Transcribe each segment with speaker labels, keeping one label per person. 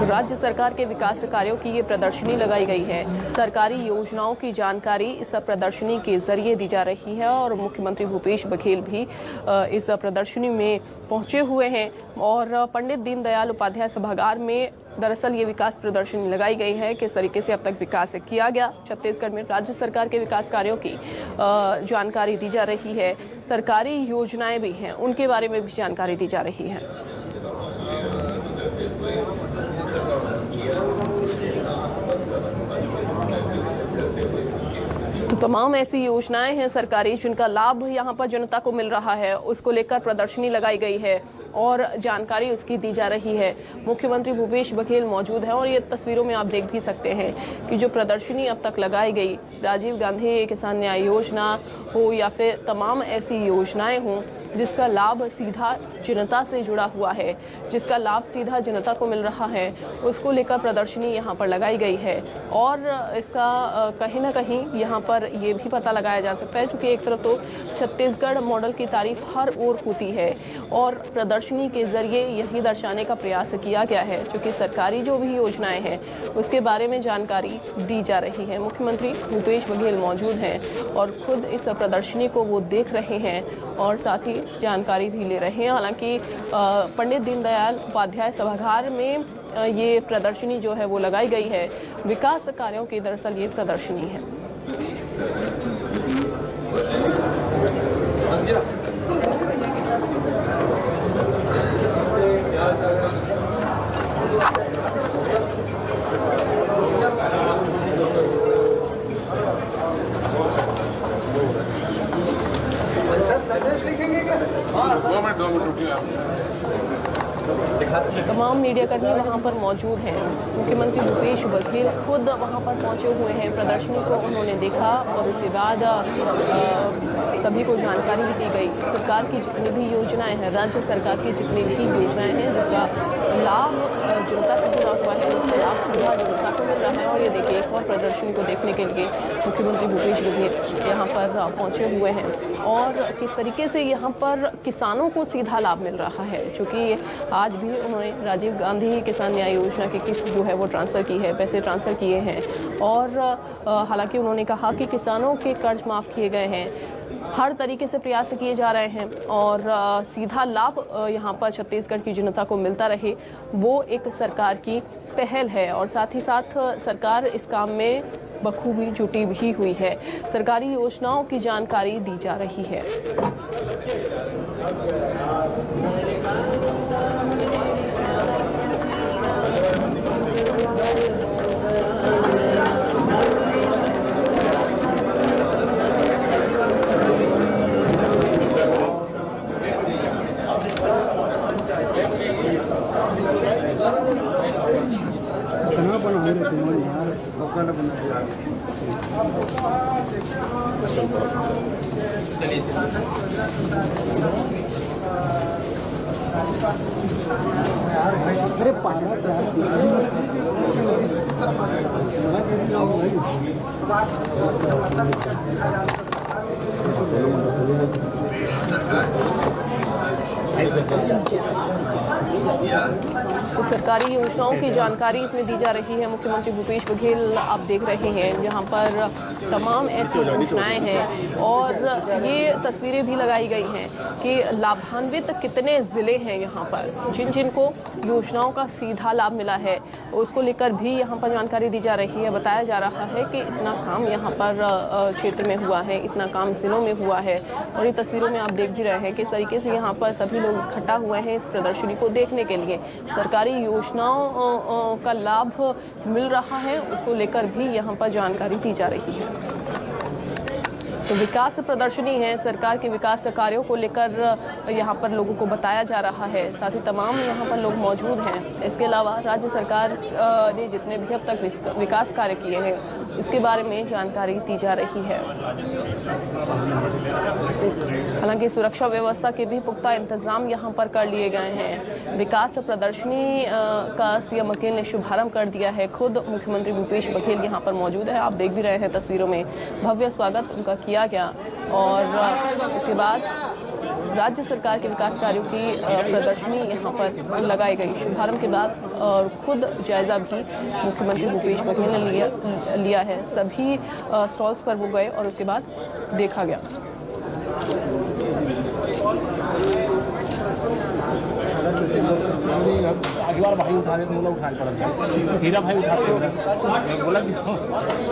Speaker 1: राज्य सरकार के विकास कार्यों की ये प्रदर्शनी लगाई गई है। सरकारी योजनाओं की जानकारी इस प्रदर्शनी के जरिए दी जा रही है और मुख्यमंत्री भूपेश बघेल भी इस प्रदर्शनी में पहुंचे हुए हैं और पंडित दीनदयाल उपाध्याय सभागार में दरअसल ये विकास प्रदर्शनी लगाई गई है। किस तरीके से अब तक विकास किया गया छत्तीसगढ़ में, राज्य सरकार के विकास कार्यों की जानकारी दी जा रही है। सरकारी योजनाएं भी हैं, उनके बारे में भी जानकारी दी जा रही है। तो तमाम ऐसी योजनाएं हैं सरकारी जिनका लाभ यहां पर जनता को मिल रहा है, उसको लेकर प्रदर्शनी लगाई गई है और जानकारी उसकी दी जा रही है। मुख्यमंत्री भूपेश बघेल मौजूद हैं और ये तस्वीरों में आप देख भी सकते हैं कि जो प्रदर्शनी अब तक लगाई गई, राजीव गांधी किसान न्याय योजना हो या फिर तमाम ऐसी योजनाएं हों जिसका लाभ सीधा जनता से जुड़ा हुआ है, जिसका लाभ सीधा जनता को मिल रहा है, उसको लेकर प्रदर्शनी यहाँ पर लगाई गई है। और इसका कहीं ना कहीं यहाँ पर ये भी पता लगाया जा सकता है, क्योंकि एक तरफ तो छत्तीसगढ़ मॉडल की तारीफ हर ओर होती है और प्रदर्शनी के जरिए यही दर्शाने का प्रयास किया गया है, क्योंकि सरकारी जो भी योजनाएं हैं उसके बारे में जानकारी दी जा रही है। मुख्यमंत्री भूपेश बघेल मौजूद हैं और खुद इस प्रदर्शनी को वो देख रहे हैं और साथ ही जानकारी भी ले रहे हैं। हालांकि पंडित दीनदयाल उपाध्याय सभागार में ये प्रदर्शनी जो है वो लगाई गई है। विकास कार्यों की दरअसल ये प्रदर्शनी है। तमाम मीडियाकर्मी वहां पर मौजूद हैं। मुख्यमंत्री भूपेश बघेल खुद वहां पर पहुंचे हुए हैं। प्रदर्शनी को उन्होंने देखा और उसके बाद सभी को जानकारी भी दी गई। सरकार की जितनी भी योजनाएं हैं, राज्य सरकार की जितनी भी योजनाएं हैं जिसका लाभ जनता से जुड़ा हुआ है, उसका लाभ सीधा जनता को मिल रहा है। और ये देखिए, एक और प्रदर्शनी को देखने के लिए मुख्यमंत्री भूपेश बघेल यहाँ पर पहुँचे हुए हैं और किस तरीके से यहाँ पर किसानों को सीधा लाभ मिल रहा है, क्योंकि आज भी उन्होंने राजीव गांधी किसान न्याय योजना की किस्त जो है वो ट्रांसफ़र की है, पैसे ट्रांसफ़र किए हैं। और हालांकि उन्होंने कहा कि किसानों के कर्ज माफ़ किए गए हैं, हर तरीके से प्रयास किए जा रहे हैं और सीधा लाभ यहाँ पर छत्तीसगढ़ की जनता को मिलता रहे, वो एक सरकार की पहल है। और साथ ही साथ सरकार इस काम में बखूबी जुटी भी हुई है। सरकारी योजनाओं की जानकारी दी जा रही है। तो सरकारी योजनाओं की जानकारी इसमें दी जा रही है। मुख्यमंत्री भूपेश बघेल आप देख रहे हैं, जहां पर तमाम ऐसी योजनाएं हैं और ये तस्वीरें भी लगाई गई हैं कि लाभान्वित कितने ज़िले हैं यहाँ पर, जिन जिनको योजनाओं का सीधा लाभ मिला है उसको लेकर भी यहाँ पर जानकारी दी जा रही है। बताया जा रहा है कि इतना काम यहाँ पर क्षेत्र में हुआ है, इतना काम जिलों में हुआ है। और ये तस्वीरों में आप देख भी रहे हैं किस तरीके से यहाँ पर सभी लोग इकट्ठा हुए हैं इस प्रदर्शनी को देखने के लिए। सरकारी योजनाओं का लाभ मिल रहा है, उसको लेकर भी यहाँ पर जानकारी दी जा रही है। तो विकास प्रदर्शनी है, सरकार के विकास कार्यों को लेकर यहाँ पर लोगों को बताया जा रहा है। साथ ही तमाम यहाँ पर लोग मौजूद हैं। इसके अलावा राज्य सरकार ने जितने भी अब तक विकास कार्य किए हैं इसके बारे में जानकारी दी जा रही है। हालांकि सुरक्षा व्यवस्था के भी पुख्ता इंतजाम यहाँ पर कर लिए गए हैं। विकास प्रदर्शनी का सीएम बघेल ने शुभारंभ कर दिया है। खुद मुख्यमंत्री भूपेश बघेल यहाँ पर मौजूद है। आप देख भी रहे हैं तस्वीरों में, भव्य स्वागत उनका किया गया और उसके बाद राज्य सरकार के विकास कार्यों की प्रदर्शनी यहाँ पर लगाई गई। शुभारंभ के बाद खुद जायजा भी मुख्यमंत्री भूपेश बघेल ने लिया है। सभी स्टॉल्स पर वो गए और उसके बाद देखा गया।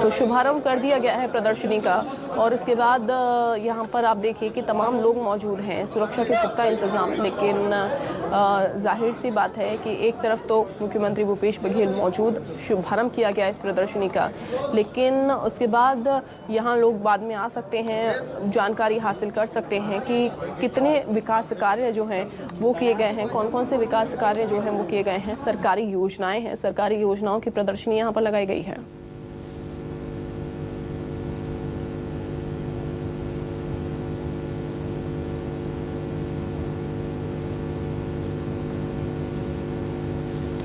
Speaker 1: तो शुभारंभ कर दिया गया है प्रदर्शनी का और इसके बाद यहाँ पर आप देखिए कि तमाम लोग मौजूद हैं, सुरक्षा के पुख्ता इंतजाम। लेकिन जाहिर सी बात है कि एक तरफ तो मुख्यमंत्री भूपेश बघेल मौजूद, शुभारंभ किया गया इस प्रदर्शनी का, लेकिन उसके बाद यहाँ लोग बाद में आ सकते हैं, जानकारी हासिल कर सकते हैं कि कितने विकास कार्य जो हैं वो किए गए हैं, कौन कौन से विकास कार्य जो हैं वो किए गए हैं, सरकारी योजनाएं हैं, सरकारी योजनाओं की प्रदर्शनी यहाँ पर लगाई गई है।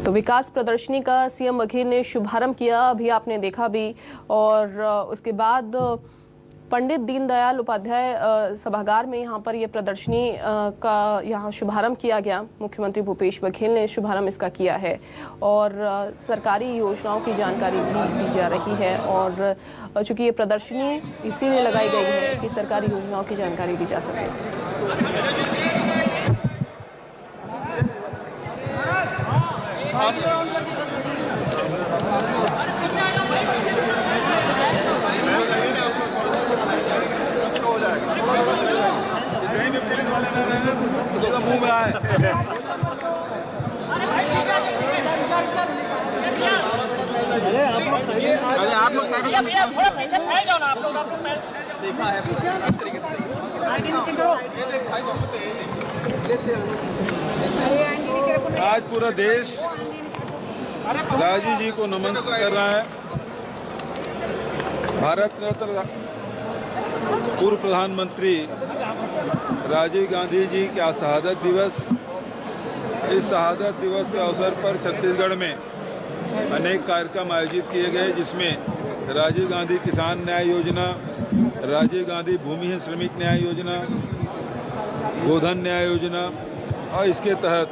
Speaker 1: तो विकास प्रदर्शनी का सीएम बघेल ने शुभारंभ किया, अभी आपने देखा भी, और उसके बाद पंडित दीनदयाल उपाध्याय सभागार में यहाँ पर ये प्रदर्शनी का यहाँ शुभारंभ किया गया। मुख्यमंत्री भूपेश बघेल ने शुभारंभ इसका किया है और सरकारी योजनाओं की जानकारी भी दी जा रही है। और चूंकि ये प्रदर्शनी इसीलिए लगाई गई है कि सरकारी योजनाओं की जानकारी दी जा सके।
Speaker 2: मुंह में आए आप लोग साइड थोड़ा पीछे फैल जाओ ना आप लोग देखा है इस तरीके से। आज पूरा देश राजीव जी को नमन कर रहा है। भारत रत्न पूर्व प्रधानमंत्री राजीव गांधी जी का शहादत दिवस, इस शहादत दिवस के अवसर पर छत्तीसगढ़ में अनेक कार्यक्रम आयोजित किए गए, जिसमें राजीव गांधी किसान न्याय योजना, राजीव गांधी भूमिहीन श्रमिक न्याय योजना, गोधन न्याय योजना, और इसके तहत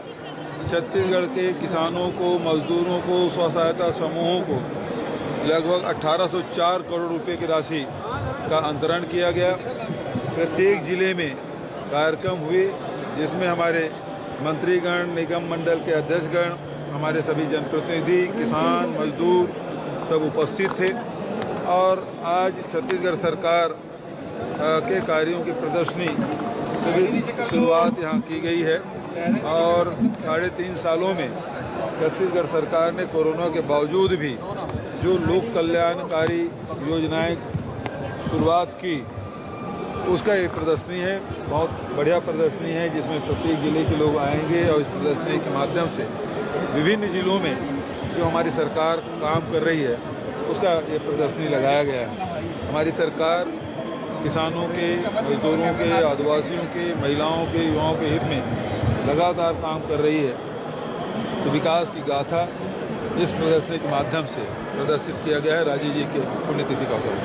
Speaker 2: छत्तीसगढ़ के किसानों को, मजदूरों को, स्व सहायता समूहों को लगभग 1804 करोड़ रुपए की राशि का अंतरण किया गया। प्रत्येक जिले में कार्यक्रम हुए जिसमें हमारे मंत्रीगण, निगम मंडल के अध्यक्षगण, हमारे सभी जनप्रतिनिधि, किसान, मजदूर सब उपस्थित थे। और आज छत्तीसगढ़ सरकार के कार्यों की प्रदर्शनी की शुरुआत यहाँ की गई है और 3.5 सालों में छत्तीसगढ़ सरकार ने कोरोना के बावजूद भी जो लोक कल्याणकारी योजनाएं शुरुआत की, उसका एक प्रदर्शनी है। बहुत बढ़िया प्रदर्शनी है जिसमें प्रत्येक जिले के लोग आएंगे और इस प्रदर्शनी के माध्यम से विभिन्न जिलों में जो हमारी सरकार काम कर रही है उसका ये प्रदर्शनी लगाया गया है। हमारी सरकार किसानों के, मजदूरों के, आदिवासियों के, महिलाओं के, युवाओं के हित में लगातार काम कर रही है। तो विकास की गाथा इस प्रदर्शनी के माध्यम से प्रदर्शित किया गया है राजीव जी के पुण्यतिथि का अवसर।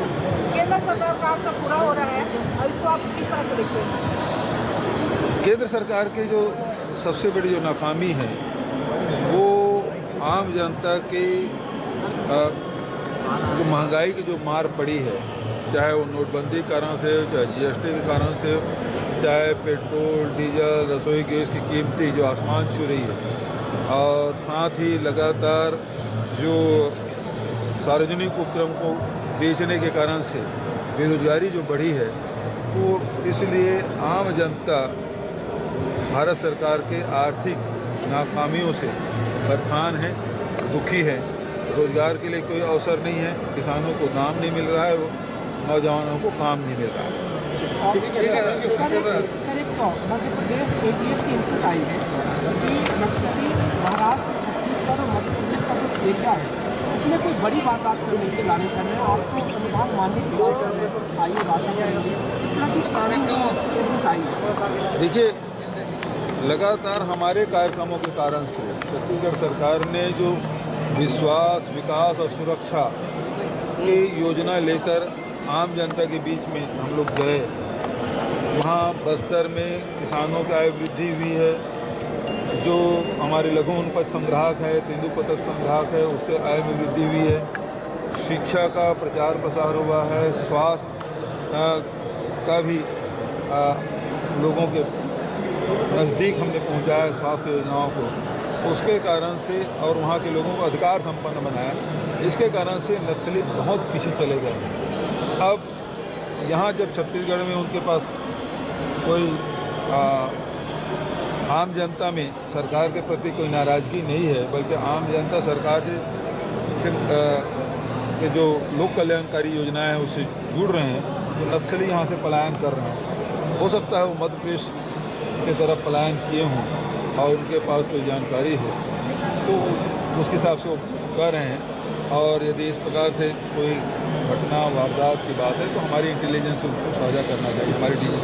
Speaker 3: केंद्र सरकार का सब पूरा हो रहा है और इसको आप किस तरह से देखते हैं?
Speaker 2: केंद्र सरकार के जो सबसे बड़ी जो नाकामी है वो आम जनता की जो महंगाई की जो मार पड़ी है, चाहे वो नोटबंदी के कारण से, चाहे जीएसटी के कारण से, चाहे पेट्रोल, डीजल, रसोई गैस की कीमतें जो आसमान छू रही है, और साथ ही लगातार जो सार्वजनिक उपक्रम को बेचने के कारण से बेरोजगारी जो बढ़ी है, वो इसलिए आम जनता भारत सरकार के आर्थिक नाकामियों से परेशान है, दुखी है। रोजगार के लिए कोई अवसर नहीं है, किसानों को दाम नहीं मिल रहा है, नौजवानों को काम नहीं मिल रहा है।
Speaker 3: मध्य प्रदेश एटीएस की इनपुट आई है कि महाराष्ट्र, छत्तीसगढ़ और मध्य प्रदेश का जो एरिया है उसमें कोई बड़ी बात आपको लेके लाने कर रहे हैं, आपको संविधान मानने की आइए बात करेंगे, इस तरह की कानून आई है।
Speaker 2: देखिए, लगातार हमारे कार्यक्रमों के कारण से छत्तीसगढ़ सरकार ने जो विश्वास, विकास और सुरक्षा की योजना लेकर आम जनता के बीच में हम लोग गए, वहाँ बस्तर में किसानों की आय वृद्धि हुई है, जो हमारे लघु वनोपज संग्राहक है, तेंदुपत्तक संग्राहक है, उसके आय में वृद्धि हुई है। शिक्षा का प्रचार प्रसार हुआ है, स्वास्थ्य का भी लोगों के नज़दीक हमने पहुंचाया स्वास्थ्य योजनाओं को, उसके कारण से, और वहाँ के लोगों को अधिकार संपन्न बनाया। इसके कारण से नक्सली बहुत पीछे चले गए। अब यहाँ जब छत्तीसगढ़ में उनके पास कोई आम जनता में सरकार के प्रति कोई नाराज़गी नहीं है, बल्कि आम जनता सरकार के जो लोक कल्याणकारी योजनाएं हैं उससे जुड़ रहे हैं, तो नक्सली यहाँ से पलायन कर रहे हैं। हो सकता है वो मध्य प्रदेश की तरफ पलायन किए हों और उनके पास कोई जानकारी हो, तो उसके हिसाब से वो कर रहे हैं। और यदि इस प्रकार से कोई घटना वारदात की बात है तो हमारी इंटेलिजेंस से उसको साझा करना चाहिए, हमारी डीजी।